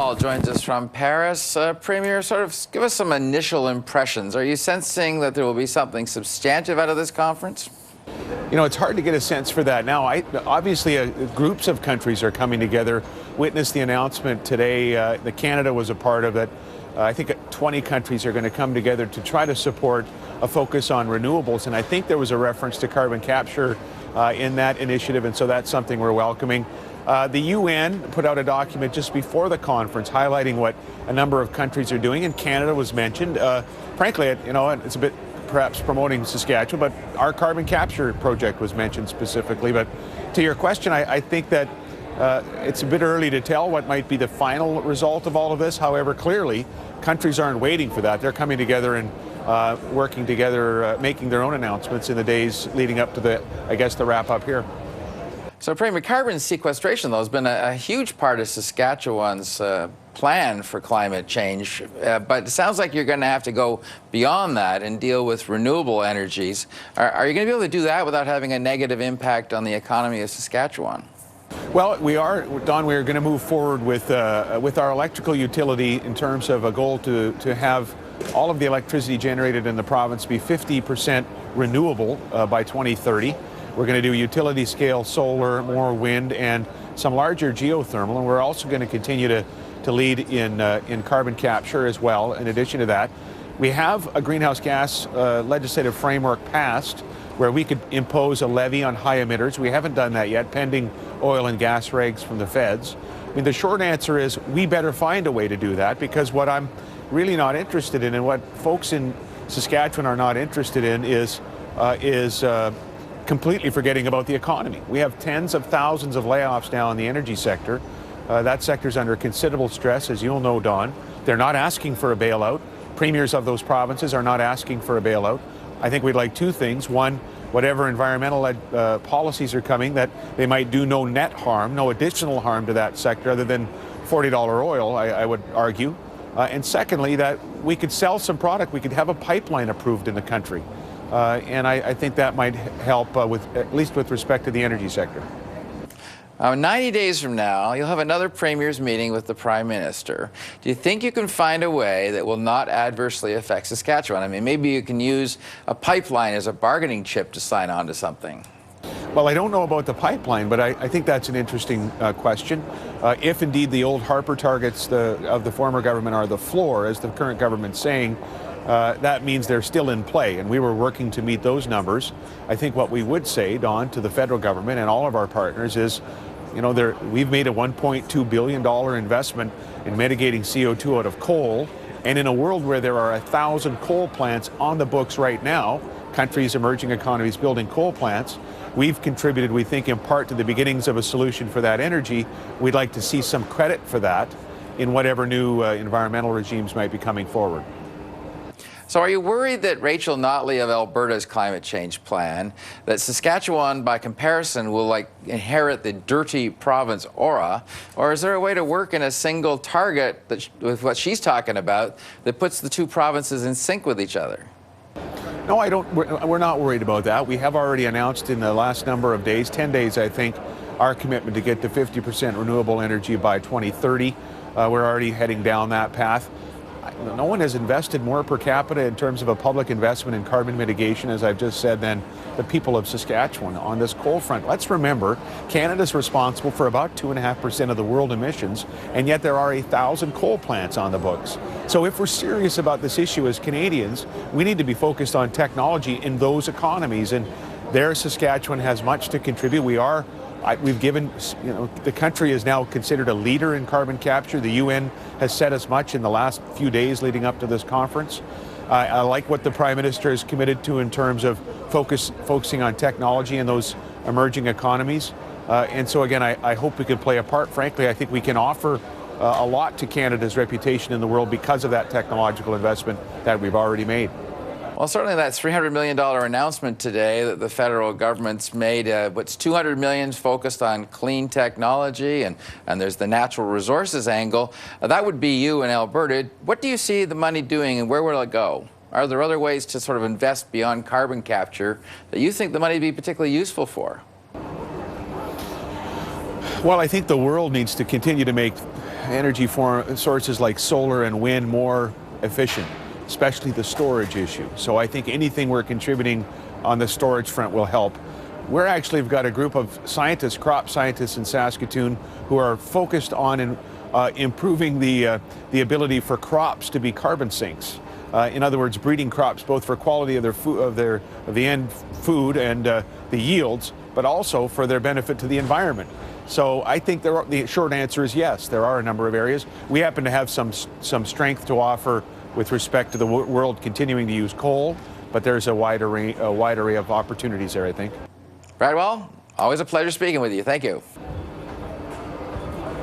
Paul joins us from Paris. Premier, sort of give us some initial impressions. Are you sensing that there will be something substantive out of this conference? You know, it's hard to get a sense for that now. Obviously, groups of countries are coming together. Witness the announcement today. Canada was a part of it. I think 20 countries are going to come together to try to support a focus on renewables. And I think there was a reference to carbon capture in that initiative, and so that's something we're welcoming. The UN put out a document just before the conference highlighting what a number of countries are doing, and Canada was mentioned. Frankly, you know, it's a bit perhaps promoting Saskatchewan, but our carbon capture project was mentioned specifically. But to your question, I think that it's a bit early to tell what might be the final result of all of this. However, clearly, countries aren't waiting for that. They're coming together and working together, making their own announcements in the days leading up to the wrap up here. So, Premier, carbon sequestration, though, has been a huge part of Saskatchewan's plan for climate change. But it sounds like you're going to have to go beyond that and deal with renewable energies. Are you going to be able to do that without having a negative impact on the economy of Saskatchewan? Well, we are, Don, we are going to move forward with our electrical utility in terms of a goal to have all of the electricity generated in the province be 50% renewable by 2030. We're going to do utility scale solar, more wind, and some larger geothermal. And we're also going to continue to lead in carbon capture as well. In addition to that, we have a greenhouse gas legislative framework passed where we could impose a levy on high emitters. We haven't done that yet, pending oil and gas regs from the feds. I mean, the short answer is we better find a way to do that, because what I'm really not interested in, and what folks in Saskatchewan are not interested in, is completely forgetting about the economy. We have tens of thousands of layoffs now in the energy sector. That sector's under considerable stress, as you'll know, Don. They're not asking for a bailout. Premiers of those provinces are not asking for a bailout. I think we'd like two things. One, whatever environmental policies are coming, that they might do no net harm, no additional harm to that sector other than $40 oil, I would argue. And secondly, that we could sell some product. We could have a pipeline approved in the country. And I think that might help, at least with respect to the energy sector. 90 days from now, you'll have another Premier's meeting with the Prime Minister. Do you think you can find a way that will not adversely affect Saskatchewan? I mean, maybe you can use a pipeline as a bargaining chip to sign on to something. Well, I don't know about the pipeline, but I think that's an interesting question. If indeed the old Harper targets of the former government are the floor, as the current government's saying, that means they're still in play, and we were working to meet those numbers. I think what we would say, Don, to the federal government and all of our partners is, you know, we've made a $1.2 billion investment in mitigating CO2 out of coal, and in a world where there are 1,000 coal plants on the books right now, countries, emerging economies building coal plants, we've contributed, we think, in part to the beginnings of a solution for that energy. We'd like to see some credit for that in whatever new environmental regimes might be coming forward. So are you worried that Rachel Notley of Alberta's climate change plan, that Saskatchewan, by comparison, will inherit the dirty province aura? Or is there a way to work in a single target with what she's talking about that puts the two provinces in sync with each other? No, I don't. We're not worried about that. We have already announced in the last number of days, 10 days, I think, our commitment to get to 50% renewable energy by 2030. We're already heading down that path. No one has invested more per capita in terms of a public investment in carbon mitigation, as I've just said, than the people of Saskatchewan on this coal front. Let's remember, Canada's responsible for about 2.5% of the world emissions, and yet there are 1,000 coal plants on the books. So if we're serious about this issue as Canadians, we need to be focused on technology in those economies, and there Saskatchewan has much to contribute. We've given, you know, the country is now considered a leader in carbon capture. The UN has said as much in the last few days leading up to this conference. I like what the Prime Minister is committed to in terms of focusing on technology in those emerging economies. And so again, I hope we can play a part. Frankly, I think we can offer a lot to Canada's reputation in the world because of that technological investment that we've already made. Well, certainly that $300 million announcement today that the federal government's made, what's $200 million focused on clean technology, and there's the natural resources angle. That would be you in Alberta. What do you see the money doing, and where will it go? Are there other ways to sort of invest beyond carbon capture that you think the money would be particularly useful for? Well, I think the world needs to continue to make energy sources like solar and wind more efficient, especially the storage issue. So I think anything we're contributing on the storage front will help. We're actually have got a group of scientists, crop scientists in Saskatoon, who are focused on improving the ability for crops to be carbon sinks. In other words, breeding crops both for quality of the end food and the yields, but also for their benefit to the environment. So I think the short answer is yes, there are a number of areas. We happen to have some strength to offer with respect to the world continuing to use coal, but there's a wide array of opportunities there, I think. Bradwell, always a pleasure speaking with you. Thank you.